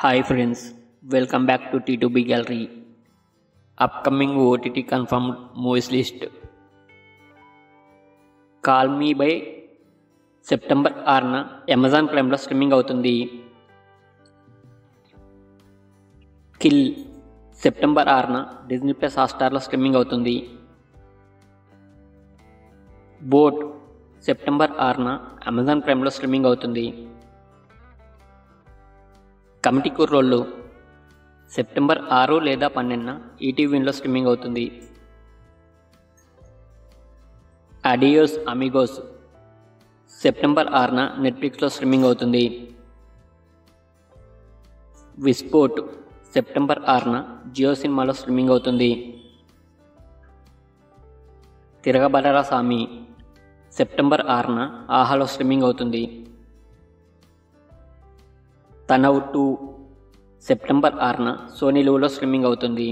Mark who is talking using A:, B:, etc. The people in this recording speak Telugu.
A: Hi friends, welcome back to T2B Gallery. Upcoming OTT confirmed movies list. Call Me by September 6న అమెజాన్ ప్రైమ్లో స్ట్రీమింగ్ అవుతుంది. కిల్ సెప్టెంబర్ 6న డిజ్నీ ప్లస్ హాట్స్టార్లో స్ట్రీమింగ్ అవుతుంది. బోట్ సెప్టెంబర్ 6న అమెజాన్ ప్రైమ్లో స్ట్రీమింగ్ అవుతుంది. కమిటీ కుర్రోళ్ళు సెప్టెంబర్ 6 లేదా 12న ఈటీవీలో స్ట్రీమింగ్ అవుతుంది. అడియోస్ అమిగోస్ సెప్టెంబర్ 6న నెట్ఫ్లిక్స్లో స్ట్రీమింగ్ అవుతుంది. విస్పోర్ట్ సెప్టెంబర్ 6న జియో సినిమాలో స్ట్రీమింగ్ అవుతుంది. తిరగబడరా సామి సెప్టెంబర్ 6న ఆహాలో స్ట్రీమింగ్ అవుతుంది. తనవ్ 2 సెప్టెంబర్ 6న సోనీ లివ్లో స్ట్రీమింగ్ అవుతుంది.